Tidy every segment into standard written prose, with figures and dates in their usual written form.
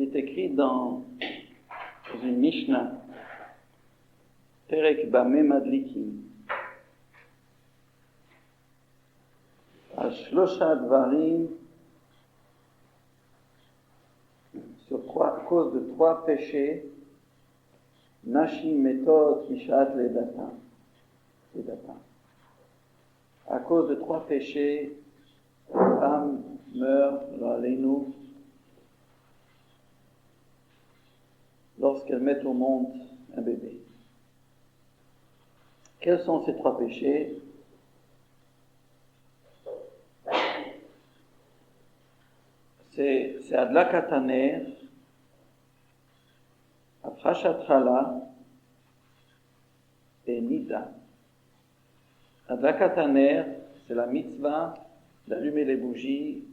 est écrit dans une Mishnah, Perek Bameh Madlikim, à Shlosha Dvarim, à cause de 3 péchés, Nashim Metod Kishat Ledata. À cause de 3 péchés, les femmes meurent, l'Aleinu, lorsqu'elles mettent au monde un bébé. Quels sont ces 3 péchés? C'est Adlakat Haner, Afrashat Chala et Nida. Adlakat Haner, c'est la mitzvah d'allumer les bougies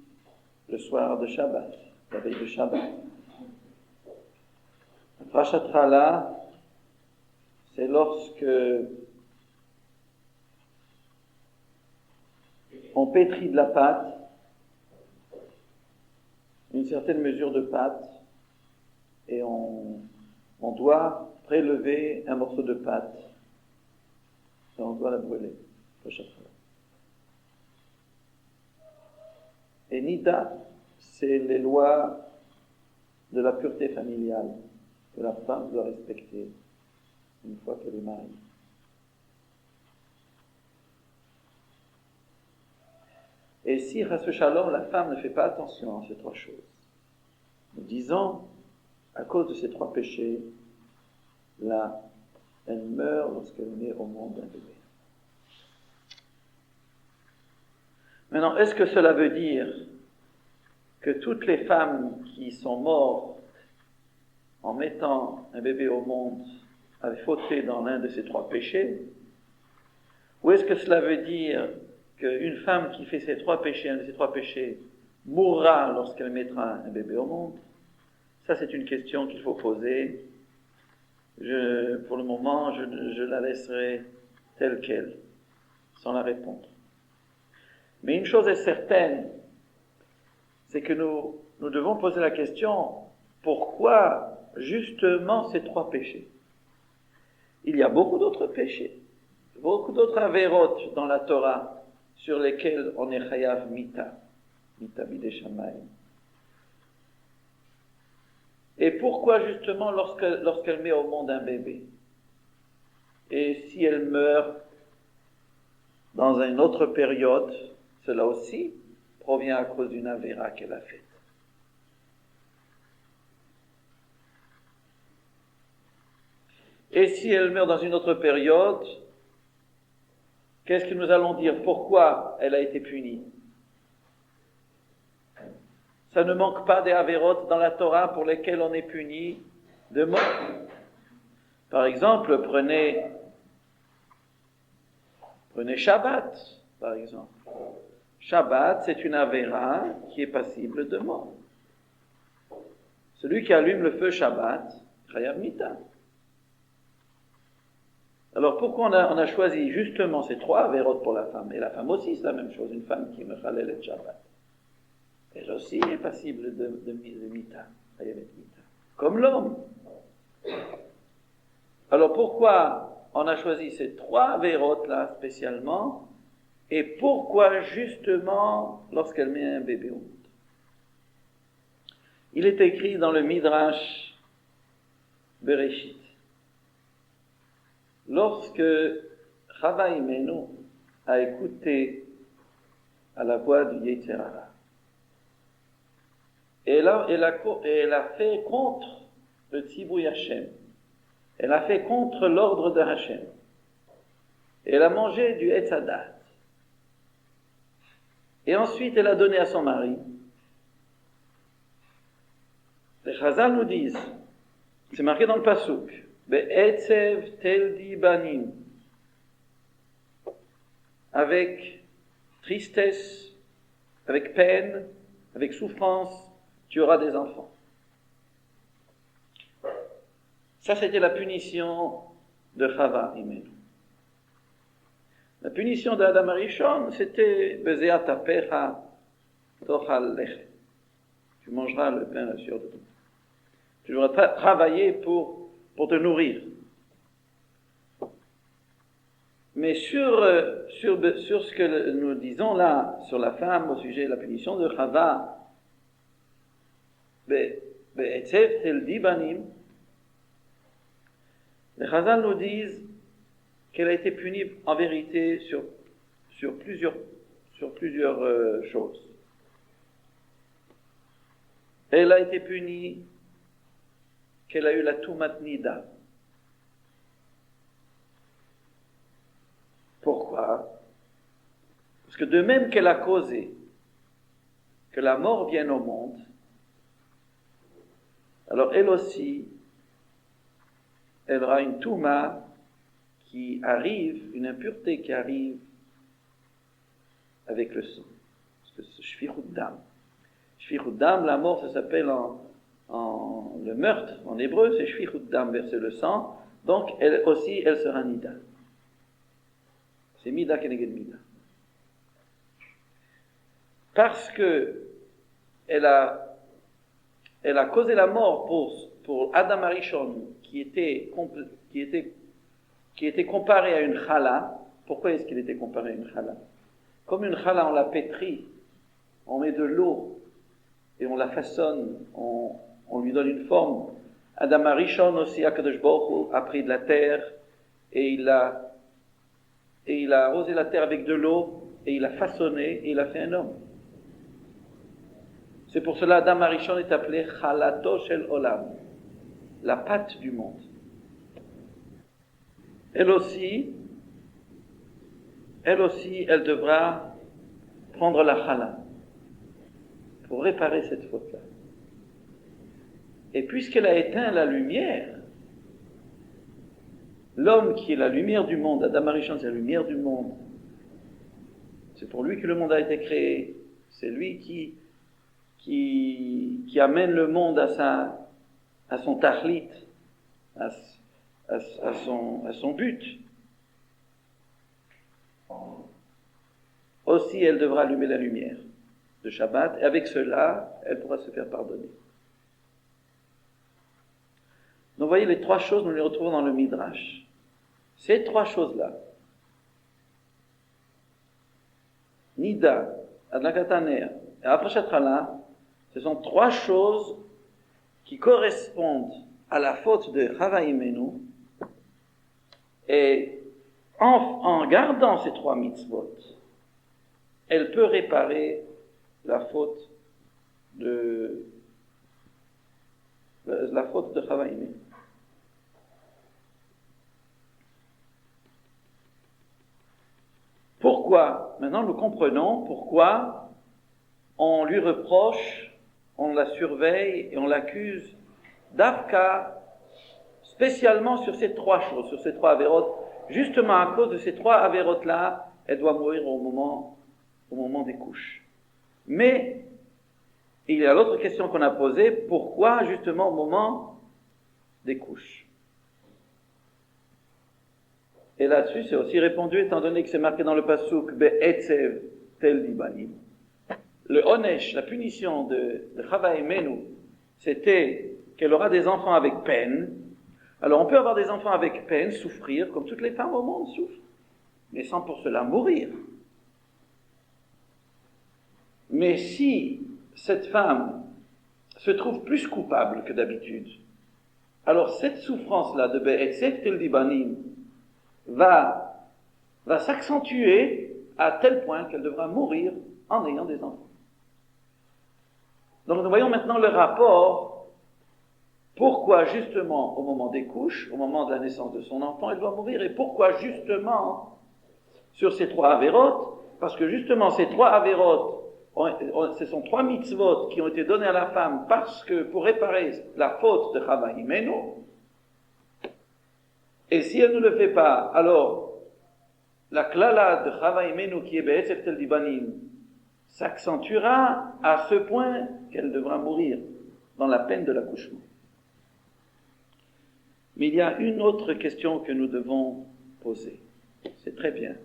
le soir de Shabbat, la veille de Shabbat. Afrashat Chala, c'est lorsque on pétrit de la pâte, une certaine mesure de pâte, et on doit prélever un morceau de pâte et on doit la brûler. Et Nida, c'est les lois de la pureté familiale que la femme doit respecter une fois qu'elle est mariée. Et si, Chas v'Shalom, la femme ne fait pas attention à ces 3 choses, nous disons, à cause de ces 3 péchés, là, elle meurt lorsqu'elle met au monde un bébé. Maintenant, est-ce que cela veut dire que toutes les femmes qui sont mortes en mettant un bébé au monde avaient fauté dans l'un de ces 3 péchés? Ou est-ce que cela veut dire qu'une femme qui fait ces 3 péchés, un de ces 3 péchés, mourra lorsqu'elle mettra un bébé au monde? Ça, c'est une question qu'il faut poser. Pour le moment, je la laisserai telle qu'elle, sans la répondre. Mais une chose est certaine, c'est que nous devons poser la question, pourquoi justement ces 3 péchés? Il y a beaucoup d'autres péchés, beaucoup d'autres avérotes dans la Torah, sur lesquels on est chayav mita bidei shamayim. Et pourquoi justement lorsqu'elle met au monde un bébé? Et si elle meurt dans une autre période, cela aussi provient à cause d'une avéra qu'elle a faite. Et si elle meurt dans une autre période, qu'est-ce que nous allons dire? Pourquoi elle a été punie? Ça ne manque pas des avérotes dans la Torah pour lesquelles on est puni de mort. Par exemple, prenez Shabbat, par exemple. Shabbat, c'est une avéra qui est passible de mort. Celui qui allume le feu Shabbat, chayav mita. Alors pourquoi on a choisi justement ces 3 avérotes pour la femme? Et la femme aussi, c'est la même chose, une femme qui mechalel et Shabbat. Elle aussi est passible de mita, comme l'homme. Alors pourquoi on a choisi ces 3 avérotes là spécialement? Et pourquoi justement lorsqu'elle met un bébé au monde? Il est écrit dans le Midrash Bereshit, lorsque Chava Imenu a écouté à la voix du Yetzer Hara, et elle a fait contre le Tzibouy Hashem, elle a fait contre l'ordre de Hashem, et elle a mangé du Etz Hadat, et ensuite elle a donné à son mari. Les Chazal nous disent, c'est marqué dans le Pasuk, Be'etzev teldi banim, avec tristesse, avec peine, avec souffrance, tu auras des enfants. Ça, c'était la punition de Chava Imenu. La punition d'Adam Arishon, c'était Bezeat apecha tochal lechem. Tu mangeras le pain sur de tout. Tu devras travailler pour te nourrir. Mais sur ce que nous disons là, sur la femme, au sujet de la punition de Chava, Be'etzev tel dibanim, les Chazal nous disent qu'elle a été punie en vérité sur plusieurs choses. Elle a été punie qu'elle a eu la Tumat Nida. Pourquoi? Parce que de même qu'elle a causé que la mort vienne au monde, alors elle aussi, elle aura une Touma qui arrive, une impureté qui arrive avec le sang. Parce que c'est Shfichut Dam. Shfichut Dam, la mort, ça s'appelle le meurtre, en hébreu, c'est Shfichut Dam, verser le sang. Donc, elle aussi, elle sera Nida. C'est Mida Keneged Mida. Parce que elle a causé la mort pour Adam Arishon, qui était comparé à une chala. Pourquoi est-ce qu'il était comparé à une chala? Comme une chala, on la pétrit, on met de l'eau et on la façonne, on lui donne une forme. Adam Arishon aussi, Akadosh Baruch Hu, a pris de la terre et il a arrosé la terre avec de l'eau et il a façonné et il a fait un homme. C'est pour cela Adam Arishon est appelé Chalato Shel Olam, la pâte du monde. Elle aussi, elle devra prendre la chala pour réparer cette faute-là. Et puisqu'elle a éteint la lumière, l'homme qui est la lumière du monde, Adam Arishon, c'est la lumière du monde. C'est pour lui que le monde a été créé. C'est lui qui amène le monde à son tahlit, à son but. Aussi, elle devra allumer la lumière de Shabbat, et avec cela, elle pourra se faire pardonner. Donc, vous voyez, les trois choses, nous les retrouvons dans le Midrash. Ces trois choses-là, Nida, Adlakataner et Aprashat Chala, ce sont trois choses qui correspondent à la faute de Chava Imenu, et en gardant ces trois mitzvot, elle peut réparer la faute de Chava Imenu. Pourquoi? Maintenant, nous comprenons pourquoi on lui reproche, on la surveille et on l'accuse d'Afka, spécialement sur ces trois choses, sur ces trois avérotes. Justement à cause de ces trois avérotes-là, elle doit mourir au moment des couches. Mais il y a l'autre question qu'on a posée, pourquoi justement au moment des couches? Et là-dessus, c'est aussi répondu, étant donné que c'est marqué dans le pasuk Be'etzev tel dibanim. Le onesh, la punition de Chava Imenu, c'était qu'elle aura des enfants avec peine. Alors on peut avoir des enfants avec peine, souffrir, comme toutes les femmes au monde souffrent, mais sans pour cela mourir. Mais si cette femme se trouve plus coupable que d'habitude, alors cette souffrance-là de Be'etzev tel dibanim va s'accentuer à tel point qu'elle devra mourir en ayant des enfants. Donc nous voyons maintenant le rapport, pourquoi justement au moment des couches, au moment de la naissance de son enfant, elle doit mourir, et pourquoi justement sur ces trois avérotes, parce que justement ces trois avérotes, ce sont trois mitzvot qui ont été donnés à la femme parce que pour réparer la faute de Chava Imenu. Et si elle ne le fait pas, alors la klala de Chava Imenu qui est Be'etzev tel dibanim s'accentuera à ce point qu'elle devra mourir dans la peine de l'accouchement. Mais il y a une autre question que nous devons poser. C'est très bien.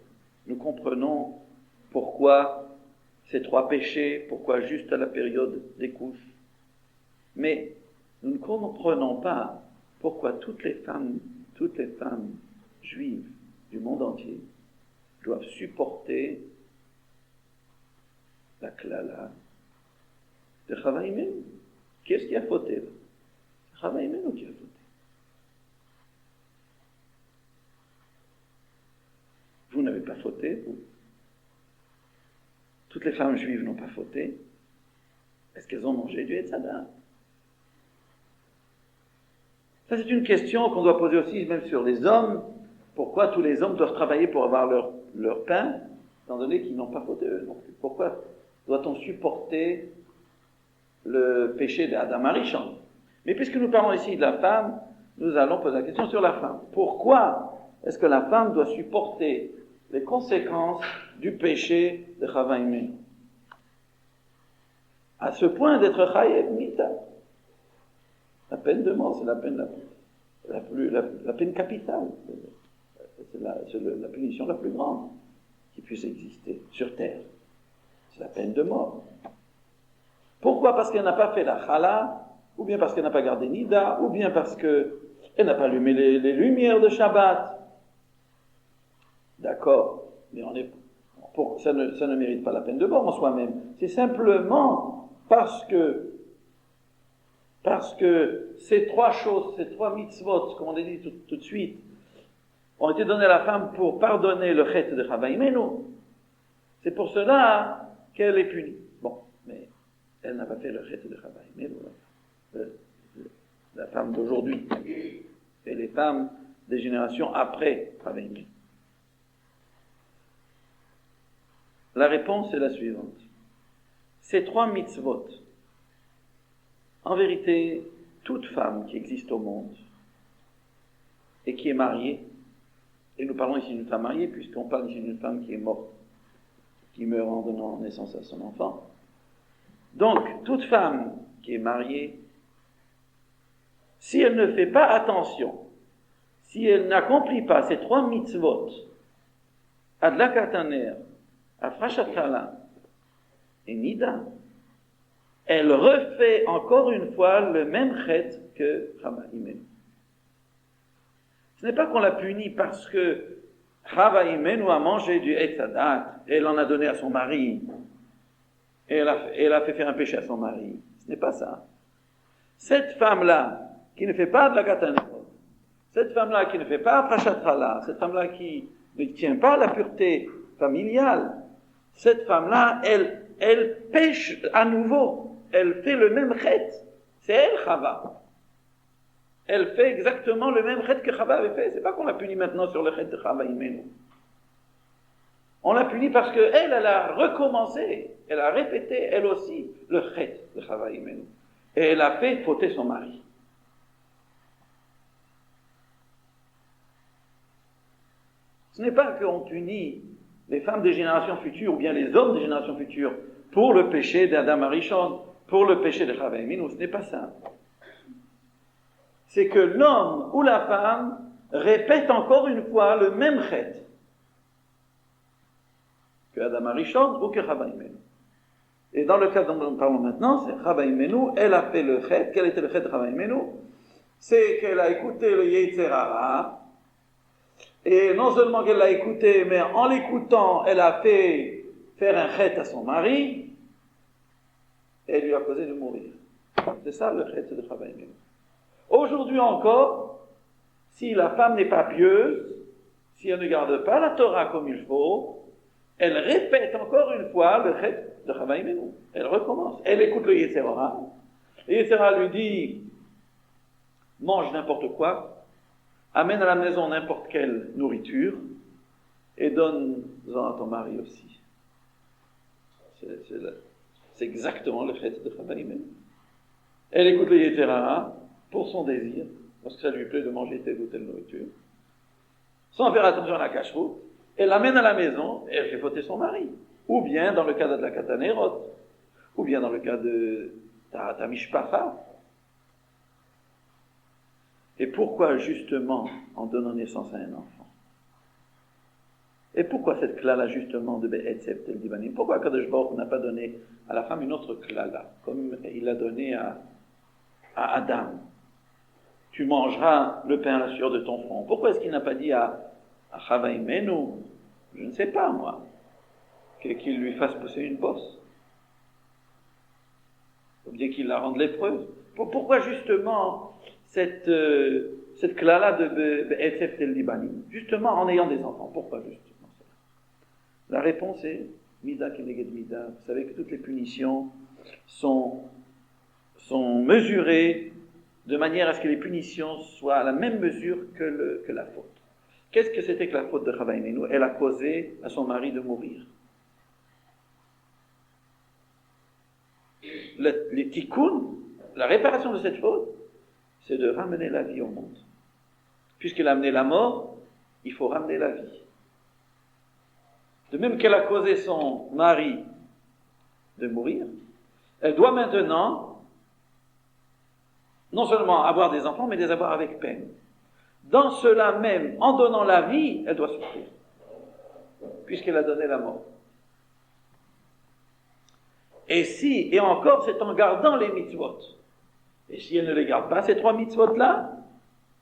Nous comprenons pourquoi ces trois péchés, pourquoi juste à la période des couches. Mais nous ne comprenons pas pourquoi toutes les femmes juives du monde entier doivent supporter la klala de Chava Imenu. Qu'est-ce qui a fauté là? Chava Imenu qui a fauté. Vous n'avez pas fauté, vous. Toutes les femmes juives n'ont pas fauté. Est-ce qu'elles ont mangé du Etzadat? Ça, c'est une question qu'on doit poser aussi, même sur les hommes. Pourquoi tous les hommes doivent travailler pour avoir leur pain, étant donné qu'ils n'ont pas fauté eux non plus? Pourquoi doit-on supporter le péché d'Adam Arishon? Mais puisque nous parlons ici de la femme, nous allons poser la question sur la femme. Pourquoi est-ce que la femme doit supporter les conséquences du péché de Chava Imenu? À ce point d'être Chayev Mita. La peine de mort, c'est la peine la peine capitale. C'est la punition la plus grande qui puisse exister sur terre. C'est la peine de mort. Pourquoi? Parce qu'elle n'a pas fait la chala, ou bien parce qu'elle n'a pas gardé Nida, ou bien parce qu'elle n'a pas allumé les lumières de Shabbat. D'accord, mais ça ne mérite pas la peine de mort en soi-même. C'est simplement parce que ces trois choses, ces trois mitzvot, comme on a dit tout de suite, ont été données à la femme pour pardonner le chet de Chava Imenu. C'est pour cela qu'elle est punie. Bon, mais elle n'a pas fait le chet de Chava Imenu, la femme d'aujourd'hui, et les femmes des générations après Chava Imenu. La réponse est la suivante. Ces trois mitzvot, en vérité, toute femme qui existe au monde et qui est mariée, et nous parlons ici d'une femme mariée, puisqu'on parle ici d'une femme qui est morte, qui meurt en donnant naissance à son enfant. Donc, toute femme qui est mariée, si elle ne fait pas attention, si elle n'accomplit pas ces trois mitzvot, Adlakat Haner, Afrashat Chala et Nida, elle refait encore une fois le même chet que Chava Imenu. Ce n'est pas qu'on l'a punie parce que Chava Imenu a mangé du Etzadat et elle en a donné à son mari et elle a fait faire un péché à son mari. Ce n'est pas ça. Cette femme-là qui ne fait pas de la Gatanot, cette femme-là qui ne fait pas Afrashat Chala, cette femme-là qui ne tient pas la pureté familiale, cette femme-là, elle pêche à nouveau. Elle fait le même chet. C'est elle, Chava. Elle fait exactement le même chet que Chava avait fait. C'est pas qu'on l'a puni maintenant sur le chet de Chava Imenu. On l'a puni parce qu'elle a recommencé, elle a répété, elle aussi, le chet de Chava Imenu. Et elle a fait fauter son mari. Ce n'est pas qu'on punit les femmes des générations futures ou bien les hommes des générations futures pour le péché d'Adam Arishon, pour le péché de Chava Imenu, ce n'est pas ça. C'est que l'homme ou la femme répète encore une fois le même chet que Adam Arishon ou que Chava Imenu. Et dans le cas dont nous parlons maintenant, c'est Chava Imenu, elle a fait le chet. Quel était le chet de Chava Imenu? C'est qu'elle a écouté le Yetzer Hara, et non seulement qu'elle l'a écouté, mais en l'écoutant, elle a fait faire un chet à son mari, et elle lui a causé de mourir. C'est ça le chet de Chava Imenu. Aujourd'hui encore, si la femme n'est pas pieuse, si elle ne garde pas la Torah comme il faut, elle répète encore une fois le chet de Chava Imenu. Elle recommence. Elle écoute le Yetzer Hara. Le Yetzer Hara lui dit, mange n'importe quoi, amène à la maison n'importe quelle nourriture, et donne-en à ton mari aussi. C'est exactement le chet de Chava Imenu. Elle écoute le Yetzer Hara pour son désir, parce que ça lui plaît de manger telle ou telle nourriture, sans faire attention à la cacheroute, elle l'amène à la maison et elle fait fauter son mari. Ou bien dans le cas de la Katanerot, ou bien dans le cas de ta Mishpacha. Et pourquoi justement en donnant naissance à un enfant? Et pourquoi cette klala justement de Be'etzeb tel Divanim? Pourquoi Kadosh Baruch n'a pas donné à la femme une autre klala, comme il a donné à à Adam, tu mangeras le pain à la sueur de ton front. Pourquoi est-ce qu'il n'a pas dit à Chava Imenu, je ne sais pas moi, qu'il lui fasse pousser une bosse, ou bien qu'il la rende lépreuse? Pourquoi justement cette clara de Be'etzef tel Libani, justement en ayant des enfants? Pourquoi justement cela? La réponse est Mida keneged Mida. Vous savez que toutes les punitions sont mesurées de manière à ce que les punitions soient à la même mesure que la faute. Qu'est-ce que c'était que la faute de Chava Imenu? Elle a causé à son mari de mourir. Les tikkun, la réparation de cette faute, c'est de ramener la vie au monde. Puisqu'elle a amené la mort, il faut ramener la vie. De même qu'elle a causé son mari de mourir, elle doit maintenant non seulement avoir des enfants, mais les avoir avec peine. Dans cela même, en donnant la vie, elle doit souffrir, puisqu'elle a donné la mort. Et encore, c'est en gardant les mitzvot. Et si elle ne les garde pas, ces 3 mitzvot-là,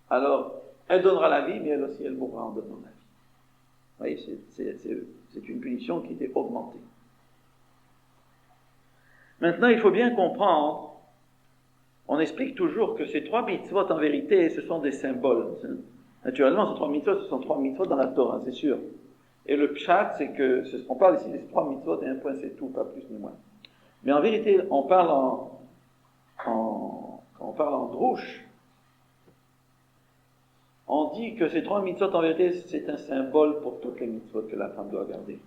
alors elle donnera la vie, mais elle aussi, elle mourra en donnant la vie. Vous voyez, c'est une punition qui était augmentée. Maintenant, il faut bien comprendre, on explique toujours que ces 3 mitzvot, en vérité, ce sont des symboles. Naturellement, ces 3 mitzvot, ce sont 3 mitzvot dans la Torah, c'est sûr. Et le pshat, c'est que, on parle ici des 3 mitzvot et un point, c'est tout, pas plus ni moins. Mais en vérité, on parle quand on parle en drouche, on dit que ces 3 mitzvot, en vérité, c'est un symbole pour toutes les mitzvot que la femme doit garder.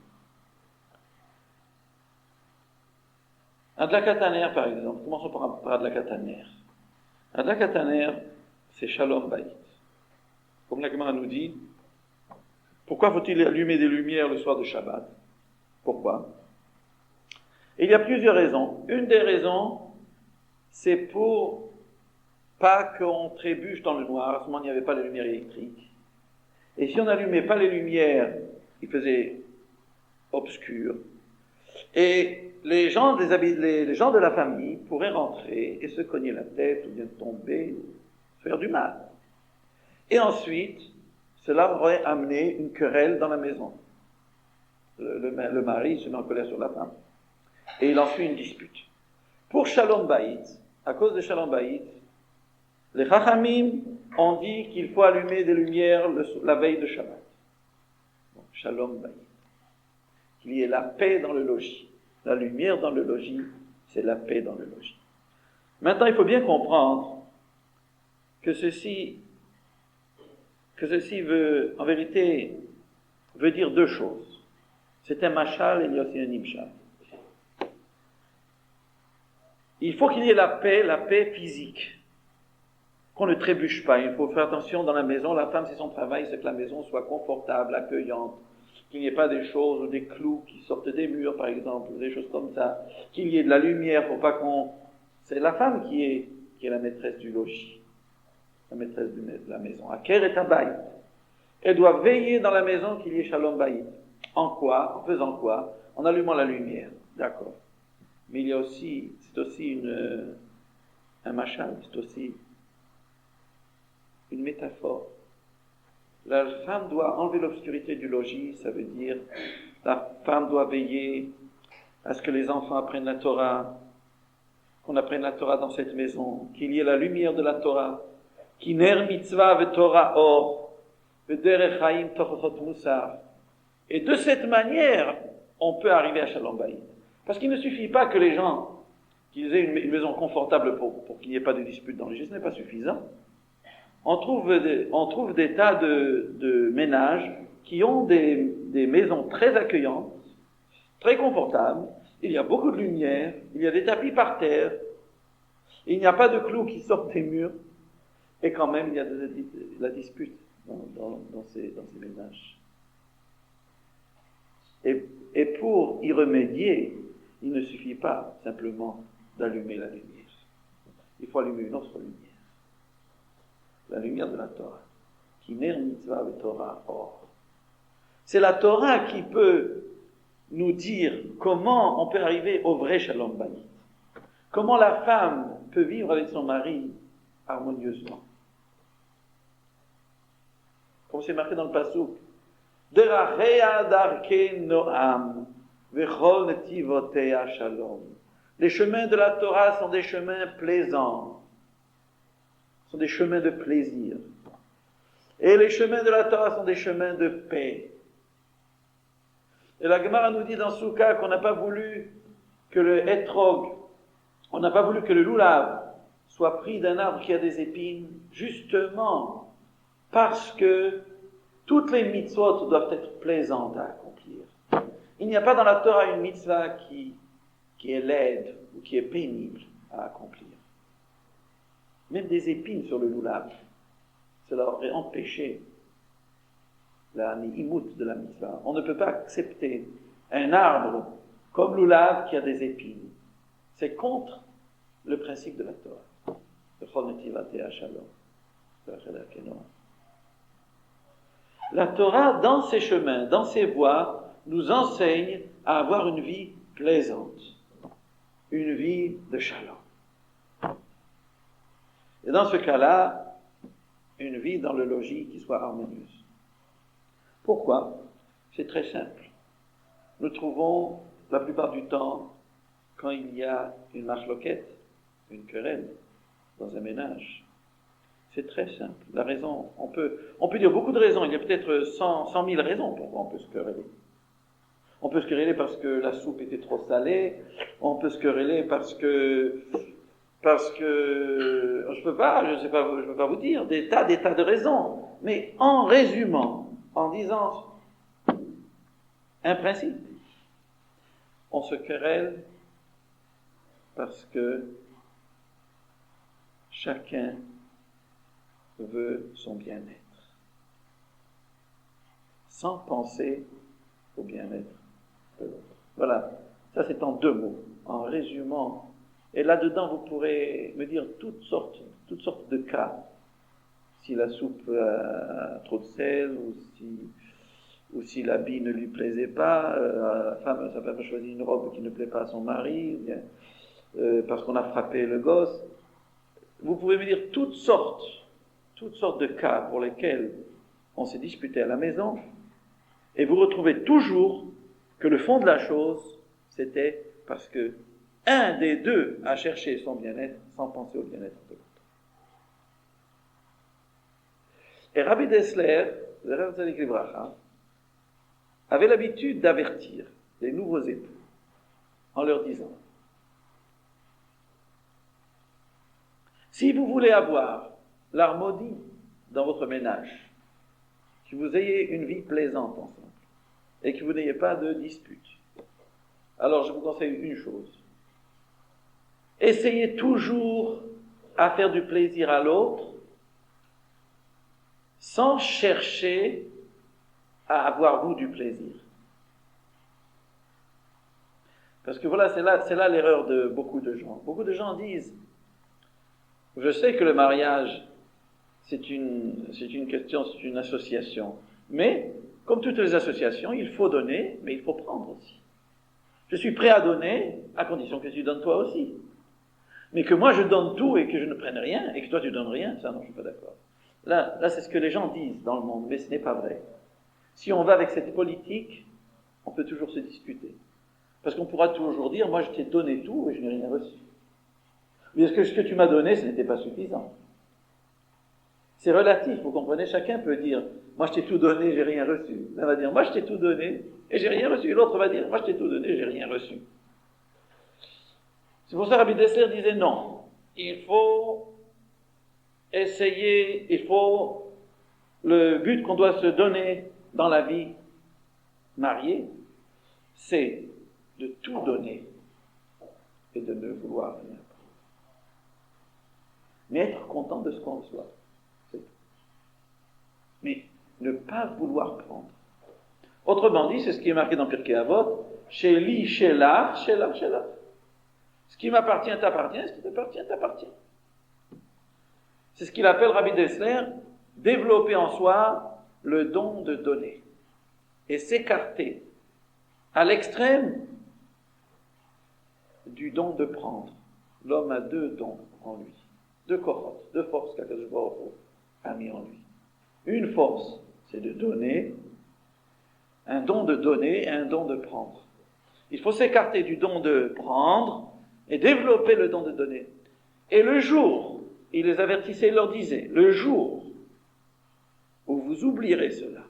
Adlakat haner, par exemple. Commençons par Adlakat haner. Adlakat haner, c'est Shalom Bayit. Comme la Gemara nous dit, pourquoi faut-il allumer des lumières le soir de Shabbat? Pourquoi? Et il y a plusieurs raisons. Une des raisons, c'est pour pas qu'on trébuche dans le noir. À ce moment, il n'y avait pas de lumière électrique. Et si on n'allumait pas les lumières, il faisait obscur. Et les gens de la famille pourraient rentrer et se cogner la tête, ou bien tomber, faire du mal. Et ensuite, cela aurait amené une querelle dans la maison. Le mari se met en colère sur la femme. Et il en suit une dispute. Pour Shalom Bayit, à cause de Shalom Bayit, les Chachamim ont dit qu'il faut allumer des lumières la veille de Shabbat. Donc, Shalom Bayit. Qu'il y ait la paix dans le logis. La lumière dans le logis, c'est la paix dans le logis. Maintenant, il faut bien comprendre que ceci veut, en vérité, veut dire 2 choses. C'est un machal et il y a aussi un nimshal. Il faut qu'il y ait la paix physique, qu'on ne trébuche pas. Il faut faire attention dans la maison. La femme, c'est son travail, c'est que la maison soit confortable, accueillante, qu'il n'y ait pas des choses ou des clous qui sortent des murs, par exemple, des choses comme ça, qu'il y ait de la lumière pour pas qu'on... C'est la femme qui est la maîtresse du logis, la maîtresse de la maison. Aker et Tabayit. Elle doit veiller dans la maison qu'il y ait Shalom Bayit. En quoi? En faisant quoi? En allumant la lumière. D'accord. Mais il y a aussi, c'est aussi un machal, c'est aussi une métaphore. La femme doit enlever l'obscurité du logis, ça veut dire la femme doit veiller à ce que les enfants apprennent la Torah, qu'on apprenne la Torah dans cette maison, qu'il y ait la lumière de la Torah, qui ner mitzvah ve Torah or, ve derech chaim tochochot musar. Et de cette manière, on peut arriver à Shalom Bayit. Parce qu'il ne suffit pas que les gens, qu'ils aient une maison confortable pour qu'il n'y ait pas de dispute dans le logis, ce n'est pas suffisant. On trouve des tas de ménages qui ont des maisons très accueillantes, très confortables. Il y a beaucoup de lumière, il y a des tapis par terre, il n'y a pas de clous qui sortent des murs, et quand même il y a de la dispute dans ces ménages. Et pour y remédier, il ne suffit pas simplement d'allumer la lumière. Il faut allumer une autre lumière. La lumière de la Torah. Qui ner mitzvah ve Torah or. C'est la Torah qui peut nous dire comment on peut arriver au vrai Shalom Bayit. Comment la femme peut vivre avec son mari harmonieusement. Comme c'est marqué dans le Passouk, Derachea darke noam, vechol netivotea shalom. Les chemins de la Torah sont des chemins plaisants, sont des chemins de plaisir. Et les chemins de la Torah sont des chemins de paix. Et la Gemara nous dit dans Souka qu'on n'a pas voulu que le hétrog, on n'a pas voulu que le loulav soit pris d'un arbre qui a des épines, justement parce que toutes les mitzvot doivent être plaisantes à accomplir. Il n'y a pas dans la Torah une mitzvah qui est laide ou qui est pénible à accomplir. Même des épines sur le loulav, cela aurait empêché la ni'imout de la mitzvah. On ne peut pas accepter un arbre comme loulav qui a des épines. C'est contre le principe de la Torah. La Torah, dans ses chemins, dans ses voies, nous enseigne à avoir une vie plaisante, une vie de shalom. Et dans ce cas-là, une vie dans le logis qui soit harmonieuse. Pourquoi ? C'est très simple. Nous trouvons la plupart du temps, quand il y a une marloquette, une querelle dans un ménage, c'est très simple. La raison, on peut dire beaucoup de raisons. Il y a peut-être 100 000 raisons pourquoi on peut se quereller. On peut se quereller parce que la soupe était trop salée. On peut se quereller parce que je peux pas vous dire des tas de raisons. Mais en résumant, en disant un principe, on se querelle parce que chacun veut son bien-être, sans penser au bien-être de l'autre. Voilà, ça c'est en 2 mots, en résumant. Et là-dedans, vous pourrez me dire toutes sortes de cas. Si la soupe a trop de sel, ou si l'habit ne lui plaisait pas, sa femme a choisi une robe qui ne plaît pas à son mari, parce qu'on a frappé le gosse. Vous pouvez me dire toutes sortes de cas pour lesquels on s'est disputé à la maison, et vous retrouvez toujours que le fond de la chose, c'était parce que un des deux a cherché son bien-être sans penser au bien-être de l'autre. Et Rabbi Dessler, le Rav Tzadik Libracha, avait l'habitude d'avertir les nouveaux époux en leur disant: si vous voulez avoir l'harmonie dans votre ménage, que vous ayez une vie plaisante ensemble et que vous n'ayez pas de dispute, alors je vous conseille une chose. Essayez toujours à faire du plaisir à l'autre sans chercher à avoir vous du plaisir. Parce que voilà, c'est là l'erreur de beaucoup de gens. Beaucoup de gens disent: je sais que le mariage, c'est une question, c'est une association. Mais, comme toutes les associations, il faut donner, mais il faut prendre aussi. Je suis prêt à donner, à condition que tu donnes toi aussi. Mais que moi je donne tout et que je ne prenne rien, et que toi tu donnes rien, ça non, je ne suis pas d'accord. Là, c'est ce que les gens disent dans le monde, mais ce n'est pas vrai. Si on va avec cette politique, on peut toujours se disputer. Parce qu'on pourra toujours dire: moi je t'ai donné tout et je n'ai rien reçu. Mais est-ce que ce que tu m'as donné, ce n'était pas suffisant? C'est relatif, vous comprenez? Chacun peut dire: moi je t'ai tout donné, j'ai rien reçu. L'un va dire: moi je t'ai tout donné et j'ai rien reçu. Et l'autre va dire: moi je t'ai tout donné, j'ai rien reçu. C'est pour ça que Rabbi Dessler disait non. Il faut essayer, le but qu'on doit se donner dans la vie mariée, c'est de tout donner et de ne vouloir rien prendre. Mais être content de ce qu'on reçoit, c'est tout. Mais ne pas vouloir prendre. Autrement dit, c'est ce qui est marqué dans Pirkei Avot: Sheli, Shelah, Shelah, Shelah. Ce qui m'appartient t'appartient, ce qui t'appartient t'appartient. C'est ce qu'il appelle Rabbi Dessler développer en soi le don de donner et s'écarter à l'extrême du don de prendre. L'homme a 2 dons. en lui. Deux kohot, deux forces qu'Akadosh Baruch Hu a mis en lui. Une force, c'est de donner, un don de donner et un don de prendre. Il faut s'écarter du don de prendre et développer le don de donner. Et le jour, il les avertissait, il leur disait, le jour où vous oublierez cela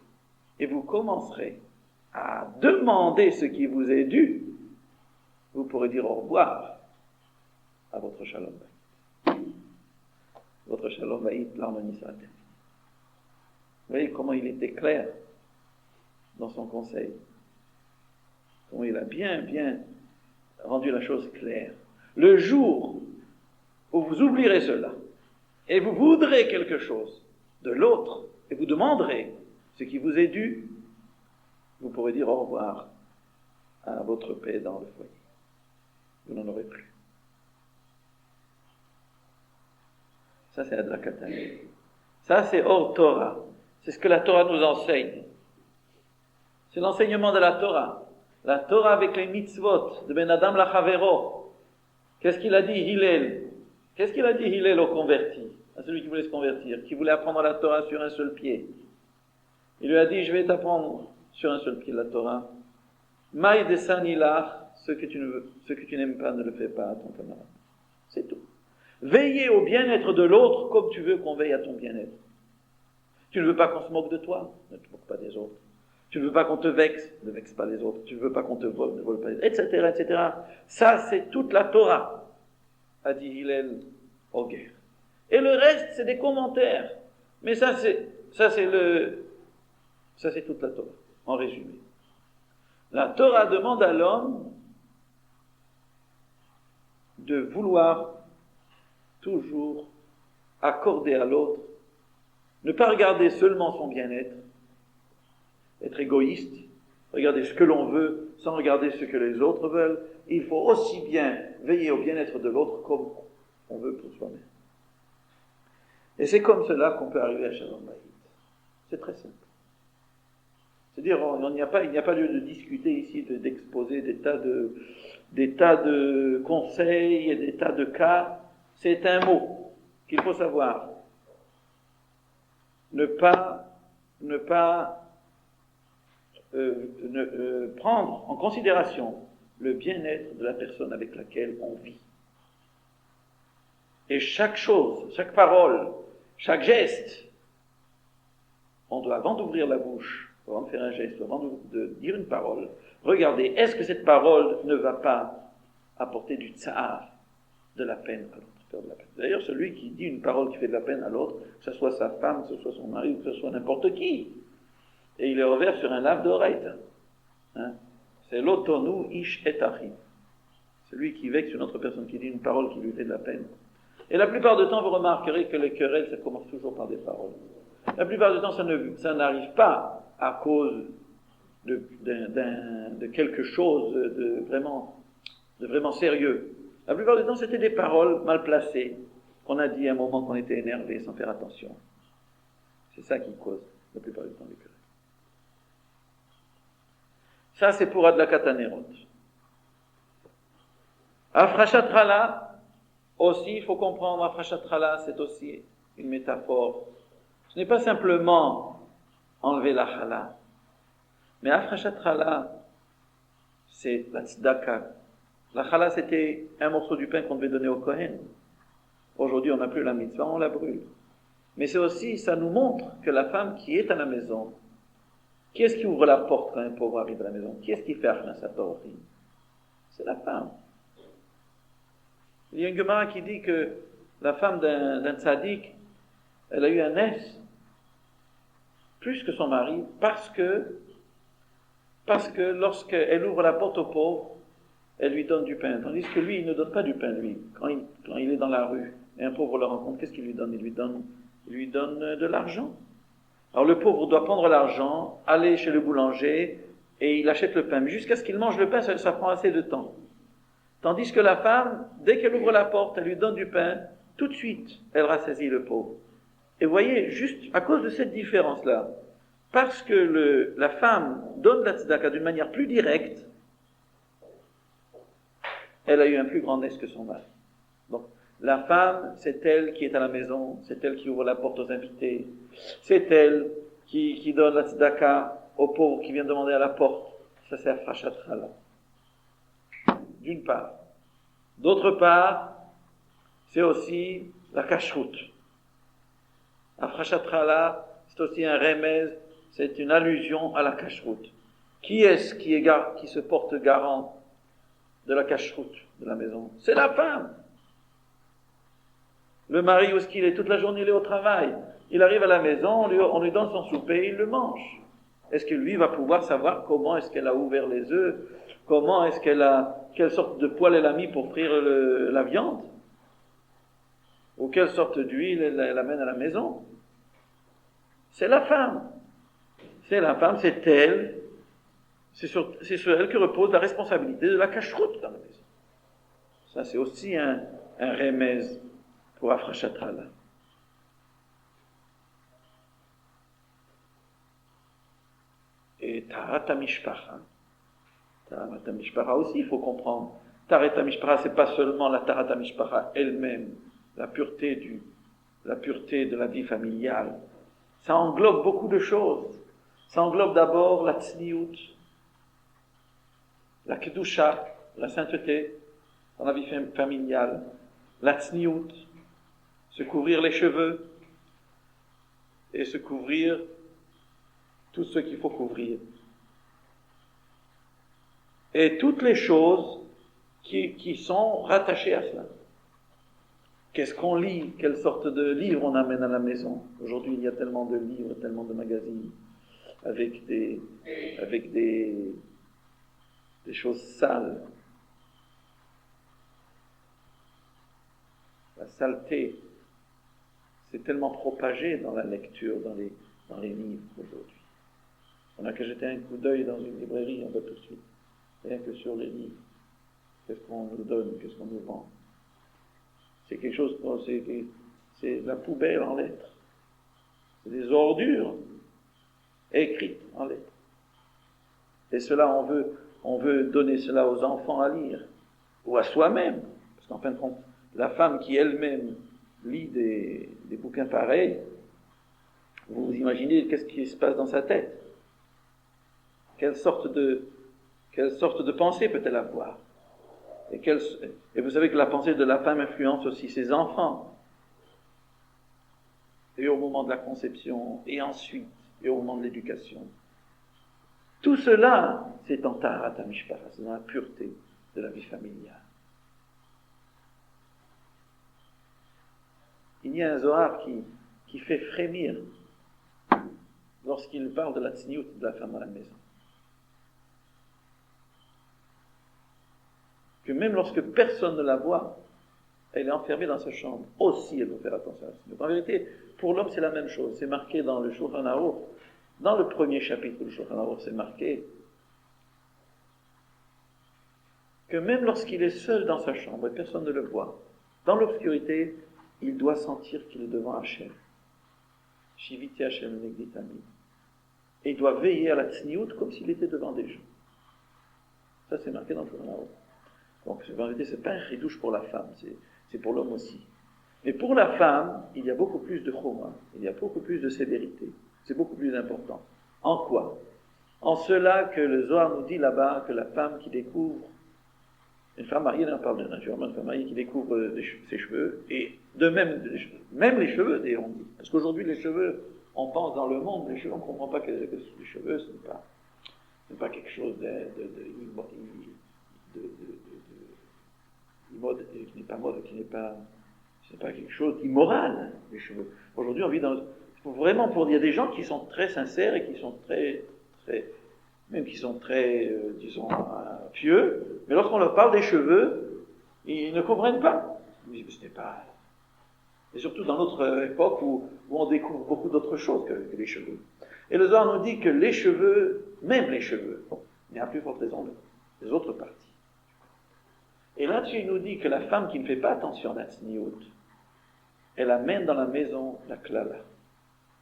et vous commencerez à demander ce qui vous est dû, vous pourrez dire au revoir à votre shalom bayit. Votre shalom bayit, l'harmonie sera terminée. Vous voyez comment il était clair dans son conseil. Comment il a bien rendu la chose claire. Le jour où vous oublierez cela, et vous voudrez quelque chose de l'autre, et vous demanderez ce qui vous est dû, vous pourrez dire au revoir à votre paix dans le foyer. Vous n'en aurez plus. Ça, c'est Adrakatane. Ça, c'est Or Torah. C'est ce que la Torah nous enseigne. C'est l'enseignement de la Torah. La Torah avec les mitzvot de Ben Adam Lachavero. Qu'est-ce qu'il a dit Hillel? Qu'est-ce qu'il a dit Hillel au converti, à celui qui voulait se convertir, qui voulait apprendre la Torah sur un seul pied? Il lui a dit, je vais t'apprendre sur un seul pied la Torah. Maï desanilach, ce que tu n'aimes pas, ne le fais pas à ton camarade. C'est tout. Veiller au bien-être de l'autre comme tu veux qu'on veille à ton bien-être. Tu ne veux pas qu'on se moque de toi, ne te moque pas des autres. Tu ne veux pas qu'on te vexe, ne vexe pas les autres. Tu ne veux pas qu'on te vole, ne vole pas les autres, etc., etc. Ça, c'est toute la Torah, a dit Hillel au guerre. Et le reste, c'est des commentaires. Mais ça, c'est toute la Torah, en résumé. La Torah demande à l'homme de vouloir toujours accorder à l'autre, ne pas regarder seulement son bien-être, être égoïste, regarder ce que l'on veut sans regarder ce que les autres veulent. Il faut aussi bien veiller au bien-être de l'autre comme on veut pour soi-même. Et c'est comme cela qu'on peut arriver à Shalom Bayit. C'est très simple. C'est-à-dire, il n'y a pas lieu de discuter ici, d'exposer des tas de conseils et des tas de cas. C'est un mot qu'il faut savoir. Ne pas prendre en considération le bien-être de la personne avec laquelle on vit. Et chaque chose, chaque parole, chaque geste, on doit, avant d'ouvrir la bouche, avant de faire un geste, avant de dire une parole, regarder, est-ce que cette parole ne va pas apporter du tsar, de la peine à l'autre, faire de la peine. D'ailleurs, celui qui dit une parole qui fait de la peine à l'autre, que ce soit sa femme, que ce soit son mari, ou que ce soit n'importe qui, et il est revers sur un lave d'oreille. C'est l'otonu ish et achim. Celui qui vexe une autre personne, qui dit une parole qui lui fait de la peine. Et la plupart du temps, vous remarquerez que les querelles, ça commence toujours par des paroles. La plupart du temps, ça n'arrive pas à cause de quelque chose de vraiment sérieux. La plupart du temps, c'était des paroles mal placées, qu'on a dit à un moment qu'on était énervé, sans faire attention. C'est ça qui cause, la plupart du temps, les querelles. Ça, c'est pour Adlakat Hanerot. Afrashat Chala, aussi, il faut comprendre, Afrashat Chala, c'est aussi une métaphore. Ce n'est pas simplement enlever la Chala, mais Afrashat Chala, c'est la tzedaka. La Chala, c'était un morceau du pain qu'on devait donner au Kohen. Aujourd'hui, on n'a plus la mitzvah, on la brûle. Mais c'est aussi, ça nous montre que la femme qui est à la maison, qui est-ce qui ouvre la porte quand un pauvre arrive à la maison? Qui est-ce qui fait Achna Satori? C'est la femme. Il y a une Gemara qui dit que la femme d'un tzaddik, elle a eu un S plus que son mari parce que lorsqu'elle ouvre la porte au pauvre, elle lui donne du pain. Tandis que lui, il ne donne pas du pain, lui. Quand il est dans la rue et un pauvre le rencontre, qu'est-ce qu'il lui donne? Il lui donne de l'argent. Alors le pauvre doit prendre l'argent, aller chez le boulanger et il achète le pain. Mais jusqu'à ce qu'il mange le pain, ça prend assez de temps. Tandis que la femme, dès qu'elle ouvre la porte, elle lui donne du pain, tout de suite, elle rassasie le pauvre. Et vous voyez, juste à cause de cette différence-là, parce que la femme donne la tzedaka d'une manière plus directe, elle a eu un plus grand nez que son mari. Donc, La femme, c'est elle qui est à la maison, c'est elle qui ouvre la porte aux invités, c'est elle qui donne la tzedaka aux pauvres qui viennent demander à la porte. Ça, c'est Afrashat Chala. D'une part. D'autre part, c'est aussi la kashrut. Afrashat Chala, c'est aussi un remez, c'est une allusion à la kashrut. Qui est-ce qui se porte garant de la kashrut de la maison? C'est la femme. Le mari, où est-ce qu'il est? Toute la journée, il est au travail. Il arrive à la maison, on lui donne son souper, il le mange. Est-ce que lui va pouvoir savoir comment est-ce qu'elle a ouvert les œufs? Comment est-ce quelle sorte de poêle elle a mis pour frire la viande? Ou quelle sorte d'huile elle amène à la maison? C'est la femme. C'est la femme, c'est elle. C'est sur elle que repose la responsabilité de la cacheroute dans la maison. Ça, c'est aussi un remez pour Afrashat Chala. Et Taharat HaMishpacha. Taharat HaMishpacha aussi, il faut comprendre. Taharat HaMishpacha, c'est pas seulement la Taharat HaMishpacha elle-même, la pureté de la vie familiale. Ça englobe beaucoup de choses. Ça englobe d'abord la tzniut, la kedusha, la sainteté dans la vie familiale, la tzniut, se couvrir les cheveux et se couvrir tout ce qu'il faut couvrir. Et toutes les choses qui sont rattachées à cela. Qu'est-ce qu'on lit? Quelle sorte de livres on amène à la maison? Aujourd'hui, il y a tellement de livres, tellement de magazines, avec des choses sales. La saleté, c'est tellement propagé dans la lecture, dans les livres aujourd'hui. On n'a qu'à jeter un coup d'œil dans une librairie, on voit tout de suite. Rien que sur les livres. Qu'est-ce qu'on nous donne? Qu'est-ce qu'on nous vend? C'est quelque chose, c'est la poubelle en lettres. C'est des ordures écrites en lettres. Et cela, on veut donner cela aux enfants à lire, ou à soi-même. Parce qu'en fin de compte, la femme qui elle-même lit des bouquins pareils, vous imaginez qu'est-ce qui se passe dans sa tête? Quelle sorte de pensée peut-elle avoir? Et vous savez que la pensée de la femme influence aussi ses enfants. Et au moment de la conception, et ensuite, et au moment de l'éducation. Tout cela, c'est en Taharat HaMishpacha, c'est dans la pureté de la vie familiale. Il y a un Zohar qui fait frémir lorsqu'il parle de la tzniut de la femme à la maison. Que même lorsque personne ne la voit, elle est enfermée dans sa chambre. Aussi, elle doit faire attention à la tzniut. En vérité, pour l'homme, c'est la même chose. C'est marqué dans le Shulchan Aruch. Dans le premier chapitre du Shulchan Aruch, c'est marqué que même lorsqu'il est seul dans sa chambre et personne ne le voit, dans l'obscurité, il doit sentir qu'il est devant Hachem. Shiviti Hachem Negditami. Et il doit veiller à la tzniut comme s'il était devant des gens. Ça, c'est marqué dans le Shulchan Aruch. Donc, en vérité, ce n'est pas un chidouche pour la femme, c'est pour l'homme aussi. Mais pour la femme, il y a beaucoup plus de choma, il y a beaucoup plus de sévérité. C'est beaucoup plus important. En quoi? En cela que le Zohar nous dit là-bas que la femme qui découvre, une femme mariée, on parle de naturellement, une femme mariée qui découvre ses cheveux, et de même les cheveux, d'ailleurs, on dit. Parce qu'aujourd'hui, les cheveux, on pense dans le monde, les cheveux, on ne comprend pas que les cheveux, ce n'est pas quelque chose c'est pas quelque chose d'immoral, les cheveux. Aujourd'hui, on vit vraiment il y a des gens qui sont très sincères et qui sont disons, pieux, mais lorsqu'on leur parle des cheveux, ils ne comprennent pas. Ils disent, ce n'est pas... Et surtout dans notre époque où on découvre beaucoup d'autres choses que les cheveux. Et le Zohar nous dit que les cheveux, même les cheveux, il y a à plus forte raison les autres parties. Et là-dessus, il nous dit que la femme qui ne fait pas attention à la tzniut, elle amène dans la maison la klala,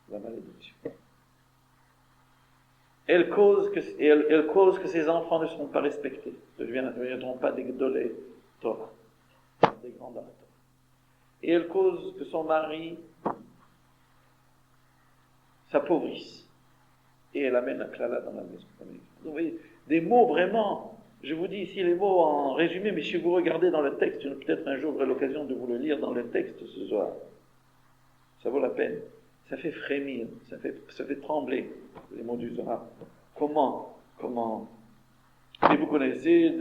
la malédiction. Elle cause que ses enfants ne seront pas respectés, ne deviendront pas des gdolei Torah, des grands dans la Torah. et elle cause que son mari s'appauvrisse. Et elle amène la klala dans la maison. Vous voyez, des mots vraiment, je vous dis ici les mots en résumé, mais si vous regardez dans le texte, peut-être un jour j'aurai l'occasion de vous le lire dans le texte ce soir. Ça vaut la peine. Ça fait frémir, ça fait trembler les mots du Zohar. Comment Et vous connaissez,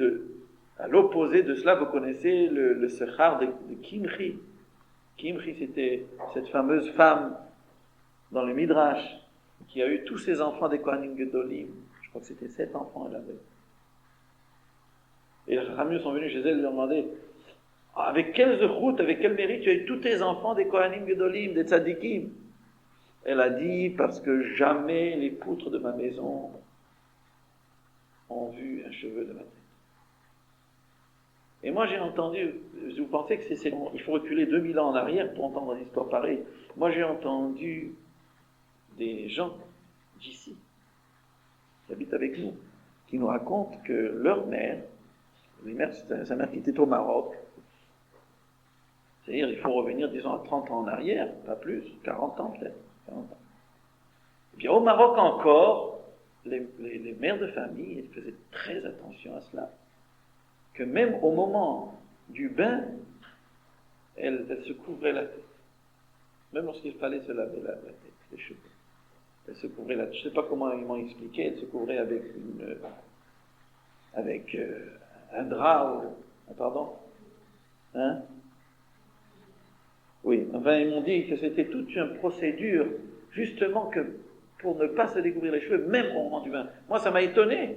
à l'opposé de cela, vous connaissez le sechar de Kimchi. Kimchi, c'était cette fameuse femme dans le Midrash qui a eu tous ses enfants des Kohanim Gedolim. Je crois que c'était 7 enfants elle avait. Et les Chachamim sont venus chez elle et lui ont demandé avec quel zechut, avec quel mérite tu as eu tous tes enfants des Kohanim Gedolim, des Tzadikim. Elle a dit parce que jamais les poutres de ma maison ont vu un cheveu de ma tête. Et moi j'ai entendu, vous pensez que il faut reculer 2000 ans en arrière pour entendre une histoire pareille. Moi j'ai entendu des gens d'ici, qui habitent avec nous, qui nous racontent que leur mère, sa mère qui était au Maroc, c'est-à-dire il faut revenir disons à 30 ans en arrière, pas plus, 40 ans peut-être. 40 ans. Et bien au Maroc encore, les mères de famille, elles faisaient très attention à cela. Que même au moment du bain, elles se couvraient la tête. Même lorsqu'il fallait se laver la tête, les cheveux. Elles se couvraient la tête. Je ne sais pas comment ils m'ont expliqué, elles se couvraient avec un drap pardon. Hein? Oui, enfin ils m'ont dit que c'était toute une procédure, justement que pour ne pas se découvrir les cheveux, même au moment du bain. Moi ça m'a étonné.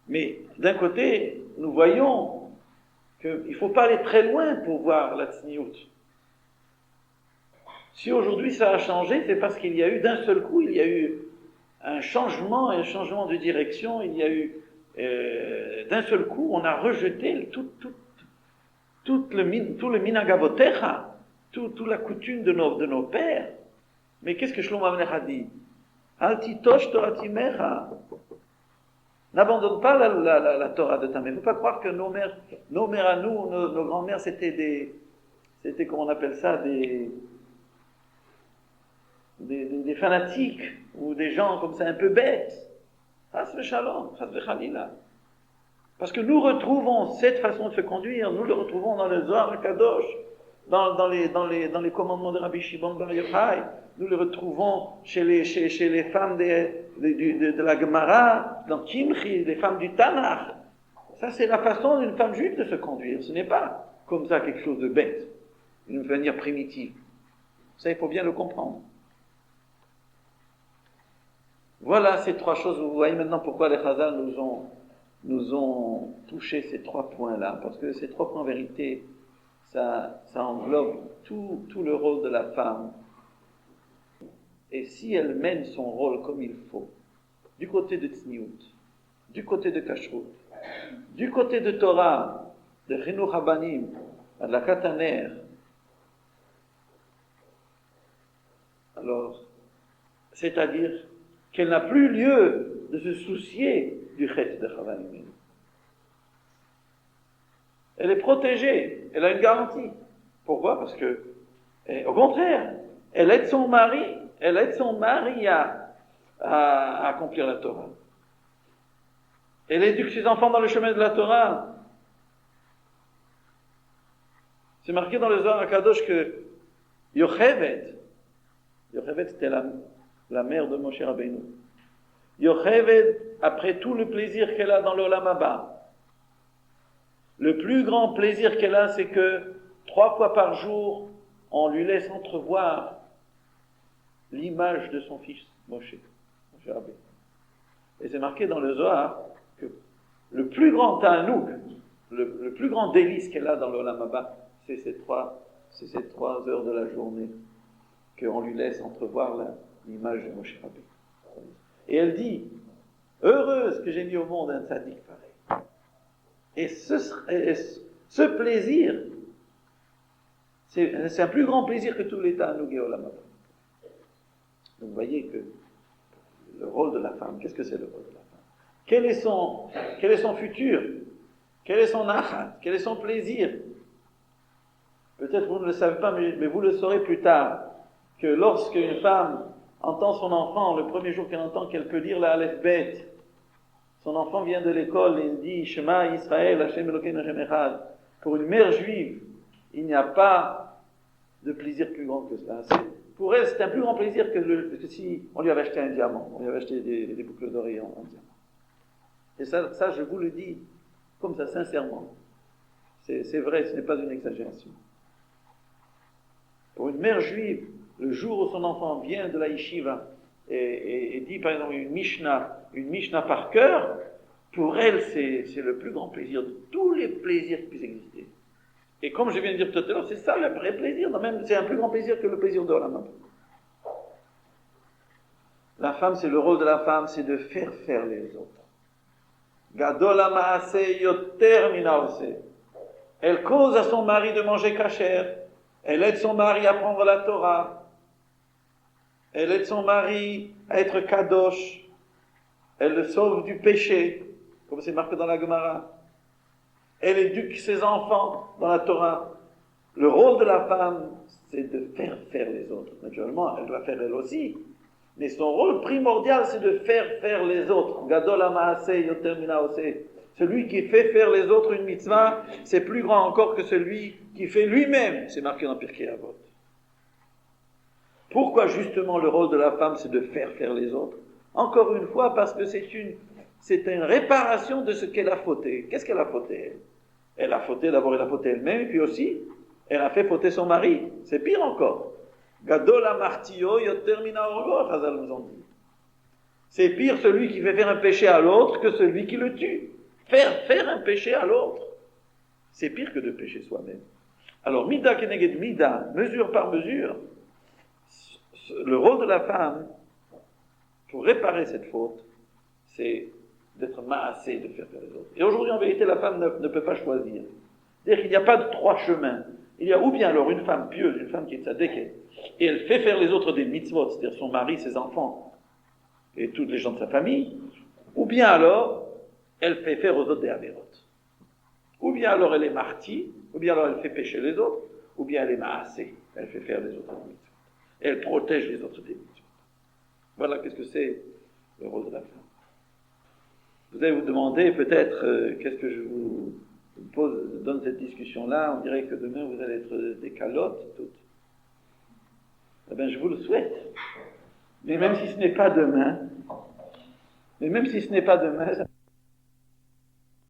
Mais d'un côté, nous voyons qu'il ne faut pas aller très loin pour voir la tsniout. Si aujourd'hui ça a changé, c'est parce qu'il y a eu d'un seul coup, il y a eu un changement de direction, il y a eu d'un seul coup, on a rejeté tout le minagavotecha, toute la coutume de nos pères. Mais qu'est-ce que Shlomo Amelech a dit? Altitosh toratimecha. N'abandonne pas la Torah de ta mère. Il ne faut pas croire que nos mères à nous, nos grands-mères, c'était comment on appelle ça, des fanatiques, ou des gens comme ça un peu bêtes. Chas v'shalom, chas v'chalila. Parce que nous retrouvons cette façon de se conduire, nous le retrouvons dans le Zohar HaKadosh, dans les commandements de Rabbi Shimon Bar Yochai, nous le retrouvons chez les femmes de la Gemara, dans Kimchi, les femmes du Tanakh. Ça, c'est la façon d'une femme juive de se conduire. Ce n'est pas comme ça quelque chose de bête, d'une manière primitive. Ça, il faut bien le comprendre. Voilà ces 3 choses. Vous voyez maintenant pourquoi les Chazal nous ont touché ces 3 points-là. Parce que ces 3 points en vérité, ça englobe tout le rôle de la femme. Et si elle mène son rôle comme il faut, du côté de Tzniout, du côté de Kashrut, du côté de Torah, de Chinuch Habanim, de la Kataner, alors, c'est-à-dire qu'elle n'a plus lieu de se soucier du Chet de Chavanim. Elle est protégée, elle a une garantie. Pourquoi? Parce que, au contraire, elle aide son mari à accomplir la Torah. Elle éduque ses enfants dans le chemin de la Torah. C'est marqué dans le Zohar HaKadosh que Yocheved c'était la mère de Moshe Rabbeinu. Yocheved, après tout le plaisir qu'elle a dans l'Olam Haba, le plus grand plaisir qu'elle a, c'est que 3 fois par jour, on lui laisse entrevoir l'image de son fils, Moshe Rabbeinu. Et c'est marqué dans le Zohar que le plus grand ta'anouk, le plus grand délice qu'elle a dans l'Olam Haba, c'est ces 3 heures de la journée qu'on lui laisse entrevoir l'image de Moshe Rabbeinu. Et elle dit, heureuse que j'ai mis au monde un tzaddik pareil. Et ce plaisir, c'est un plus grand plaisir que tous les ta'anouk et Olam Haba. Donc vous voyez que le rôle de la femme, qu'est-ce que c'est le rôle de la femme? Quel est son futur? Quel est son achat? Quel est son plaisir? Peut-être vous ne le savez pas, mais vous le saurez plus tard, que lorsque une femme entend son enfant, le premier jour qu'elle entend qu'elle peut lire la Aleph Bet, son enfant vient de l'école et il dit Shema Israël, Hashem Elokeinu Hashem Echad. Pour une mère juive, il n'y a pas de plaisir plus grand que cela. Pour elle, c'est un plus grand plaisir que si on lui avait acheté un diamant, on lui avait acheté des boucles d'oreilles en diamant. Et ça, je vous le dis comme ça, sincèrement. C'est vrai, ce n'est pas une exagération. Pour une mère juive, le jour où son enfant vient de la yeshiva et dit par exemple une Mishnah par cœur, pour elle, c'est le plus grand plaisir de tous les plaisirs qui puissent exister. Et comme je viens de dire tout à l'heure, c'est ça le vrai plaisir, même c'est un plus grand plaisir que le plaisir de l'âme. La femme, c'est le rôle de la femme, c'est de faire les autres. Gadol ha'maaseh yoter min ha'oseh. Elle cause à son mari de manger kasher. Elle aide son mari à prendre la Torah. Elle aide son mari à être kadosh. Elle le sauve du péché, comme c'est marqué dans la Gemara. Elle éduque ses enfants dans la Torah. Le rôle de la femme, c'est de faire les autres. Naturellement, elle doit faire elle aussi. Mais son rôle primordial, c'est de faire les autres. Gadol ha'maaseh yoter min ha'oseh. Celui qui fait faire les autres une mitzvah, c'est plus grand encore que celui qui fait lui-même. C'est marqué dans Pirkei Avot. Pourquoi justement le rôle de la femme, c'est de faire les autres? Encore une fois, parce que c'est une réparation de ce qu'elle a fauté. Qu'est-ce qu'elle a fauté? Elle a fauté, d'abord elle a fauté elle-même, puis aussi, elle a fait fauter son mari. C'est pire encore. Gadol ha'martio yoter min ha'orgo, Chazal nous ont dit. C'est pire celui qui fait faire un péché à l'autre que celui qui le tue. Faire un péché à l'autre, c'est pire que de pécher soi-même. Alors, mida keneged mida, mesure par mesure, le rôle de la femme, pour réparer cette faute, c'est d'être maassé, de faire les autres. Et aujourd'hui, en vérité, la femme ne peut pas choisir. C'est-à-dire qu'il n'y a pas de trois chemins. Il y a ou bien alors une femme pieuse, une femme qui est tzaddik, et elle fait faire les autres des mitzvot, c'est-à-dire son mari, ses enfants, et tous les gens de sa famille, ou bien alors, elle fait faire aux autres des avérotes. Ou bien alors elle est martie, ou bien alors elle fait pécher les autres, ou bien elle est maassée, elle fait faire les autres des mitzvot. Et elle protège les autres des mitzvot. Voilà qu'est-ce que c'est le rôle de la femme. Vous allez vous demander peut-être, qu'est-ce que je vous donne cette discussion-là, on dirait que demain vous allez être des calottes toutes. Eh bien je vous le souhaite. Mais même si ce n'est pas demain,